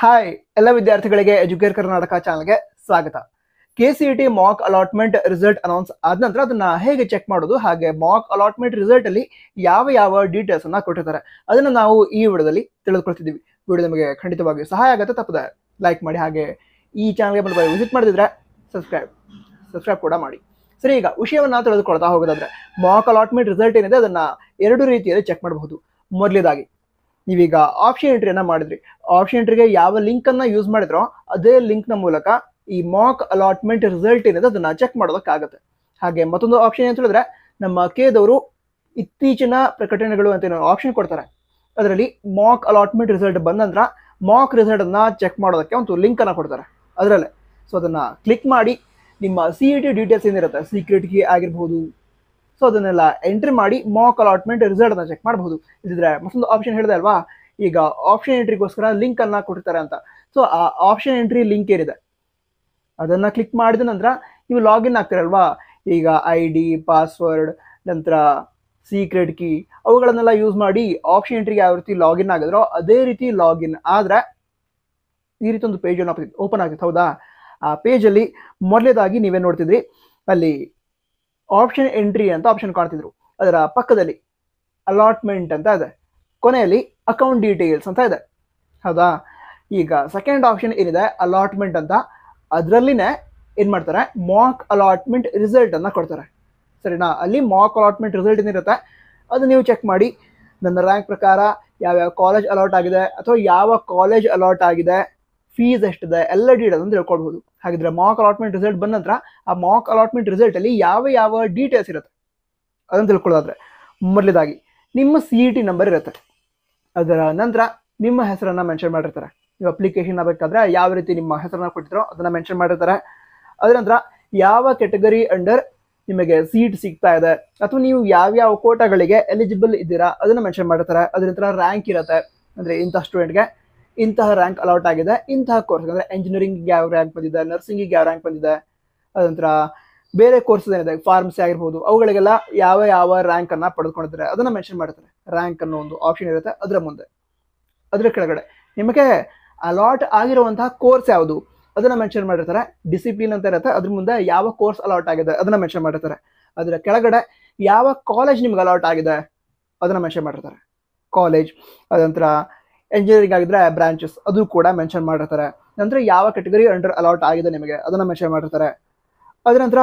Hi ಎಲ್ಲ ವಿದ್ಯಾರ್ಥಿಗಳಿಗೆ Educare Karnataka ಚಾನಲ್ಗೆ ಸ್ವಾಗತ. KCET Mach allotment result announce ಆದ ನಂತರ ಅದನ್ನ ಹೇಗೆ ಚೆಕ್ ಮಾಡೋದು, ಹಾಗೆ ಮಾಕ್ ಅಲಾಟ್ಮೆಂಟ್ ರಿಸಲ್ಟ್ ಅಲ್ಲಿ ಯಾವ ಯಾವ ಡೀಟೇಲ್ಸ್ ಅನ್ನ ಕೊಟ್ಟಿರ್ತಾರೆ ಅದನ್ನ ನಾವು ಈ ವಿಡಿಯೋದಲ್ಲಿ ತಿಳಿದುಕೊಳ್ತಿದ್ದೀವಿ. ವಿಡಿಯೋ ನಿಮಗೆ ಖಂಡಿತವಾಗಿ ಸಹಾಯ ಆಗುತ್ತೆ, ತಪ್ಪದೆ ಲೈಕ್ ಮಾಡಿ. ಹಾಗೆ ಈ ಚಾನಲ್ಗೆ ಬಂದು ವಿಸಿಟ್ ಮಾಡಿದ್ರೆ ಸಬ್ಸ್ಕ್ರೈಬ್ ಕೂಡ ಮಾಡಿ. ಸರಿ, ಈಗ ವಿಷಯವನ್ನ ತಿಳಿದುಕೊಳ್ತಾ ಹೋಗೋದಾದ್ರೆ ಮಾಕ್ ಅಲಾಟ್ಮೆಂಟ್ ರಿಸಲ್ಟ್ ಏನಿದೆ ಅದನ್ನ ಎರಡು ರೀತಿಯಲ್ಲಿ ಚೆಕ್ ಮಾಡಬಹುದು. ಮೊದಲನೇದಾಗಿ ನೀವೀಗ ಆಪ್ಷನ್ ಎಂಟ್ರಿಯನ್ನ ಮಾಡಿದ್ರಿ, ಆಪ್ಷನ್ ಎಂಟ್ರಿಗೆ ಯಾವ ಲಿಂಕ್ ಅನ್ನ ಯೂಸ್ ಮಾಡಿದ್ರೋ ಅದೇ ಲಿಂಕ್ ನ ಮೂಲಕ ಈ ಮಾಕ್ ಅಲಾಟ್ಮೆಂಟ್ ರಿಸಲ್ಟ್ ಏನಿದೆ ಅದನ್ನ ಚೆಕ್ ಮಾಡೋದಕ್ಕಾಗತ್ತೆ. ಹಾಗೆ ಮತ್ತೊಂದು ಆಪ್ಷನ್ ಅಂತ ಹೇಳಿದ್ರೆ ನಮ್ಮ ಕೇದವರು ಇತ್ತೀಚಿನ ಪ್ರಕಟಣೆಗಳು ಅಂತ ಆಪ್ಷನ್ ಕೊಡ್ತಾರೆ. ಅದರಲ್ಲಿ ಮಾಕ್ ಅಲಾಟ್ಮೆಂಟ್ ರಿಸಲ್ಟ್ ಬಂದ ನಂತರ ಮಾಕ್ ರಿಸಲ್ಟ್ ಅನ್ನ ಚೆಕ್ ಮಾಡೋದಕ್ಕೆ ಒಂದು ಲಿಂಕ್ ಅನ್ನ ಕೊಡ್ತಾರೆ ಅದರಲ್ಲೇ. ಸೊ ಅದನ್ನ ಕ್ಲಿಕ್ ಮಾಡಿ ನಿಮ್ಮ CET ಡೀಟೇಲ್ಸ್ ಏನಿರುತ್ತೆ, ಸೀಕ್ರೆಟ್ ಕೀ ಆಗಿರ್ಬೋದು, ಸೊ ಅದನ್ನೆಲ್ಲ ಎಂಟ್ರಿ ಮಾಡಿ ಮಾಕ್ ಅಲಾಟ್ಮೆಂಟ್ ರಿಸಲ್ಟ್ ಅನ್ನ ಚೆಕ್ ಮಾಡಬಹುದು. ಇದ್ರೆ ಮತ್ತೊಂದು ಆಪ್ಷನ್ ಹೇಳಿದೆ ಅಲ್ವಾ, ಈಗ ಆಪ್ಷನ್ ಎಂಟ್ರಿಗೋಸ್ಕರ ಲಿಂಕ್ ಅನ್ನ ಕೊಟ್ಟಿರ್ತಾರೆ ಅಂತ. ಸೊ ಆ ಆಪ್ಷನ್ ಎಂಟ್ರಿ ಲಿಂಕ್ ಏನಿದೆ ಅದನ್ನ ಕ್ಲಿಕ್ ಮಾಡಿದ ನಂತರ ನೀವು ಲಾಗಿನ್ ಆಗ್ತಿರಲ್ವಾ, ಈಗ ID, ಪಾಸ್ವರ್ಡ್, ನಂತರ ಸೀಕ್ರೆಟ್ ಕೀ ಅವುಗಳನ್ನೆಲ್ಲ ಯೂಸ್ ಮಾಡಿ ಆಪ್ಷನ್ ಎಂಟ್ರಿಗೆ ಯಾವ ರೀತಿ ಲಾಗಿನ್ ಆಗಿದ್ರೋ ಅದೇ ರೀತಿ ಲಾಗಿನ್ ಆದ್ರೆ ಈ ರೀತಿ ಒಂದು ಪೇಜ್ ಓಪನ್ ಆಗುತ್ತೆ. ಹೌದಾ, ಆ ಪೇಜ್ ಅಲ್ಲಿ ಮೊದಲೇದಾಗಿ ನೀವೇ ನೋಡ್ತಿದ್ರಿ, ಅಲ್ಲಿ ಆಪ್ಷನ್ ಎಂಟ್ರಿ ಅಂತ ಆಪ್ಷನ್ ಕಾಣ್ತಿದ್ರು, ಅದರ ಪಕ್ಕದಲ್ಲಿ ಅಲಾಟ್ಮೆಂಟ್ ಅಂತ ಇದೆ, ಕೊನೆಯಲ್ಲಿ ಅಕೌಂಟ್ ಡೀಟೇಲ್ಸ್ ಅಂತ ಇದೆ. ಹೌದಾ, ಈಗ ಸೆಕೆಂಡ್ ಆಪ್ಷನ್ ಏನಿದೆ ಅಲಾಟ್ಮೆಂಟ್ ಅಂತ, ಅದರಲ್ಲಿನೇ ಏನ್ ಮಾಡ್ತಾರೆ ಮಾಕ್ ಅಲಾಟ್ಮೆಂಟ್ ರಿಸಲ್ಟ್ ಅನ್ನ ಕೊಡ್ತಾರೆ. ಸರಿನಾ, ಅಲ್ಲಿ ಮಾಕ್ ಅಲಾಟ್ಮೆಂಟ್ ರಿಸಲ್ಟ್ ಏನಿರುತ್ತೆ ಅದು ನೀವು ಚೆಕ್ ಮಾಡಿ ನನ್ನ ರ್ಯಾಂಕ್ ಪ್ರಕಾರ ಯಾವ್ಯಾವ ಕಾಲೇಜ್ ಅಲಾಟ್ ಆಗಿದೆ ಅಥವಾ ಯಾವ ಕಾಲೇಜ್ ಅಲಾಟ್ ಆಗಿದೆ, ಫೀಸ್ ಎಷ್ಟಿದೆ, ಎಲ್ಲ ಡೀಟೇಲ್ಸ್ ಅಂತ ತಿಳ್ಕೊಳ್ಬಹುದು. ಹಾಗಿದ್ರೆ ಮಾಕ್ ಅಲಾಟ್ಮೆಂಟ್ ರಿಸಲ್ಟ್ ಬಂದ ನಂತರ ಆ ಮಾಕ್ ಅಲಾಟ್ಮೆಂಟ್ ರಿಸಲ್ಟ್ ಅಲ್ಲಿ ಯಾವ ಯಾವ ಡೀಟೇಲ್ಸ್ ಇರುತ್ತೆ ಅದನ್ನು ತಿಳ್ಕೊಳ್ಳೋದಾದ್ರೆ ಮೊದಲೇದಾಗಿ ನಿಮ್ಮ CET ನಂಬರ್ ಇರುತ್ತೆ, ಅದರ ನಂತರ ನಿಮ್ಮ ಹೆಸರನ್ನ ಮೆನ್ಷನ್ ಮಾಡಿರ್ತಾರೆ. ನೀವು ಅಪ್ಲಿಕೇಶನ್ ಆಗಬೇಕಾದ್ರೆ ಯಾವ ರೀತಿ ನಿಮ್ಮ ಹೆಸರನ್ನ ಕೊಟ್ಟಿರೋ ಅದನ್ನ ಮೆನ್ಷನ್ ಮಾಡಿರ್ತಾರೆ. ಅದರ ನಂತರ ಯಾವ ಕೆಟಗರಿ ಅಂಡರ್ ನಿಮಗೆ ಸೀಟ್ ಸಿಗ್ತಾ ಇದೆ ಅಥವಾ ನೀವು ಯಾವ್ಯಾವ ಕೋಟಾಗಳಿಗೆ ಎಲಿಜಿಬಲ್ ಇದ್ದೀರಾ ಅದನ್ನ ಮೆನ್ಷನ್ ಮಾಡಿರ್ತಾರೆ. ಅದ್ರ ನಂತರ ರ್ಯಾಂಕ್ ಇರುತ್ತೆ, ಅಂದ್ರೆ ಇಂತಹ ಸ್ಟೂಡೆಂಟ್ಗೆ ಇಂತಹ ರ್ಯಾಂಕ್ ಅಲಾಟ್ ಆಗಿದೆ, ಇಂತಹ ಕೋರ್ಸ್ ಅಂದ್ರೆ ಇಂಜಿನಿಯರಿಂಗ್ ಯಾವ ರ್ಯಾಂಕ್ ಬಂದಿದೆ, ನರ್ಸಿಂಗಿಗೆ ಯಾವ ರ್ಯಾಂಕ್ ಬಂದಿದೆ, ಅದಂತರ ಬೇರೆ ಕೋರ್ಸಸ್ ಏನಿದೆ ಫಾರ್ಮಸಿ ಆಗಿರ್ಬೋದು ಅವುಗಳಿಗೆಲ್ಲ ಯಾವ ಯಾವ ರ್ಯಾಂಕ್ ಅನ್ನ ಪಡೆದುಕೊಂಡಿದ್ದಾರೆ ಅದನ್ನ ಮೆನ್ಷನ್ ಮಾಡ್ತಾರೆ. ರ್ಯಾಂಕ್ ಅನ್ನೋ ಒಂದು ಆಪ್ಷನ್ ಇರುತ್ತೆ, ಅದರ ಮುಂದೆ ಅದರ ಕೆಳಗಡೆ ನಿಮಗೆ ಅಲಾಟ್ ಆಗಿರುವಂತಹ ಕೋರ್ಸ್ ಯಾವುದು ಅದನ್ನ ಮೆನ್ಷನ್ ಮಾಡಿರ್ತಾರೆ. ಡಿಸಿಪ್ಲಿನ್ ಅಂತ ಇರುತ್ತೆ, ಅದ್ರ ಮುಂದೆ ಯಾವ ಕೋರ್ಸ್ ಅಲಾಟ್ ಆಗಿದೆ ಅದನ್ನ ಮೆನ್ಷನ್ ಮಾಡಿರ್ತಾರೆ. ಅದರ ಕೆಳಗಡೆ ಯಾವ ಕಾಲೇಜ್ ನಿಮ್ಗೆ ಅಲಾಟ್ ಆಗಿದೆ ಅದನ್ನ ಮೆನ್ಷನ್ ಮಾಡಿರ್ತಾರೆ, ಕಾಲೇಜ್. ಅದಂತರ ಎಂಜಿನಿಯರಿಂಗ್ ಆಗಿದ್ರೆ ಬ್ರಾಂಚಸ್ ಅದು ಕೂಡ ಮೆನ್ಷನ್ ಮಾಡಿರ್ತಾರೆ. ನಂತರ ಯಾವ ಕೆಟಗರಿ ಅಂಡರ್ ಅಲಾಟ್ ಆಗಿದೆ ನಿಮಗೆ ಅದನ್ನ ಮೆನ್ಷನ್ ಮಾಡಿರ್ತಾರೆ. ಅದರ ನಂತರ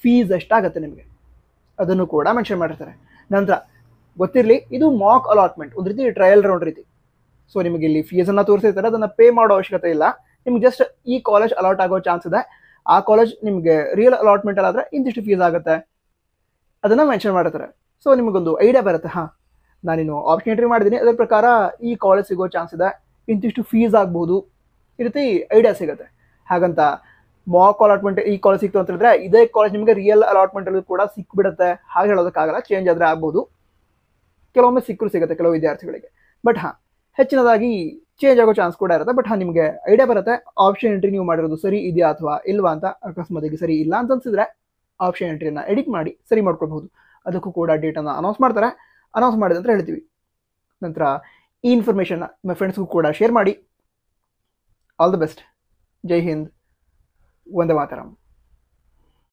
ಫೀಸ್ ಎಷ್ಟಾಗುತ್ತೆ ನಿಮಗೆ ಅದನ್ನು ಕೂಡ ಮೆನ್ಷನ್ ಮಾಡಿರ್ತಾರೆ. ನಂತರ ಗೊತ್ತಿರಲಿ, ಇದು ಮಾಕ್ ಅಲಾಟ್ಮೆಂಟ್, ಒಂದು ರೀತಿ ಟ್ರಯಲ್ ರೌಂಡ್ ರೀತಿ. ಸೊ ನಿಮಗೆ ಇಲ್ಲಿ ಫೀಸ್ ಅನ್ನ ತೋರಿಸಿರ್ತಾರೆ, ಅದನ್ನ ಪೇ ಮಾಡೋ ಅವಶ್ಯಕತೆ ಇಲ್ಲ. ನಿಮ್ಗೆ ಜಸ್ಟ್ ಈ ಕಾಲೇಜ್ ಅಲಾಟ್ ಆಗೋ ಚಾನ್ಸ್ ಇದೆ, ಆ ಕಾಲೇಜ್ ನಿಮಗೆ ರಿಯಲ್ ಅಲಾಟ್ಮೆಂಟ್ ಅಲ್ಲಾದ್ರೆ ಇಂತಿಷ್ಟು ಫೀಸ್ ಆಗುತ್ತೆ ಅದನ್ನ ಮೆನ್ಷನ್ ಮಾಡಿರ್ತಾರೆ. ಸೊ ನಿಮಗೊಂದು ಐಡಿಯಾ ಬರುತ್ತೆ, ಹಾ ನಾನಿನ್ನು ಆಪ್ಷನ್ ಎಂಟ್ರಿ ಮಾಡಿದ್ದೀನಿ, ಅದರ ಪ್ರಕಾರ ಈ ಕಾಲೇಜ್ ಸಿಗೋ ಚಾನ್ಸ್ ಇದೆ, ಇಂತಿಷ್ಟು ಫೀಸ್ ಆಗ್ಬಹುದು, ಈ ರೀತಿ ಐಡಿಯಾ ಸಿಗುತ್ತೆ. ಹಾಗಂತ ಮಾಕ್ ಅಲಾಟ್ಮೆಂಟ್ ಈ ಕಾಲೇಜ್ ಸಿಕ್ತು ಅಂತ ಹೇಳಿದ್ರೆ ಇದೇ ಕಾಲೇಜ್ ನಿಮಗೆ ರಿಯಲ್ ಅಲಾಟ್ಮೆಂಟ್ ಅಲ್ಲಿ ಕೂಡ ಸಿಕ್ಬಿಡುತ್ತೆ ಹಾಗೆ ಹೇಳೋದಕ್ಕಾಗಲ್ಲ. ಚೇಂಜ್ ಆದ್ರೆ ಆಗ್ಬಹುದು, ಕೆಲವೊಮ್ಮೆ ಸಿಗುತ್ತೆ ಕೆಲವು ವಿದ್ಯಾರ್ಥಿಗಳಿಗೆ. ಬಟ್ ಹೆಚ್ಚಿನದಾಗಿ ಚೇಂಜ್ ಆಗೋ ಚಾನ್ಸ್ ಕೂಡ ಇರುತ್ತೆ. ಬಟ್ ನಿಮಗೆ ಐಡಿಯಾ ಬರುತ್ತೆ ಆಪ್ಷನ್ ಎಂಟ್ರಿ ನೀವು ಮಾಡಿರೋದು ಸರಿ ಇದೆಯಾ ಅಥವಾ ಇಲ್ವಾ ಅಂತ. ಅಕಸ್ಮಾತ್ ಸರಿ ಇಲ್ಲ ಅಂತ ಅನ್ಸಿದ್ರೆ ಆಪ್ಷನ್ ಎಂಟ್ರಿನ ಎಡಿಟ್ ಮಾಡಿ ಸರಿ ಮಾಡ್ಕೊಳ್ಬಹುದು. ಅದಕ್ಕೂ ಕೂಡ ಡೇಟ್ ಅನ್ನ ಅನೌನ್ಸ್ ಮಾಡ್ತಾರೆ, ಅನೌನ್ಸ್ ಮಾಡಿದೆ ಅಂತ ಹೇಳ್ತೀವಿ. ನಂತರ ಈ ಇನ್ಫಾರ್ಮೇಶನ್ ನಿಮ್ಮ ಫ್ರೆಂಡ್ಸ್ಗೂ ಕೂಡ ಶೇರ್ ಮಾಡಿ. All the best. ಜೈ ಹಿಂದ್, ವಂದೇ ಮಾತರಂ.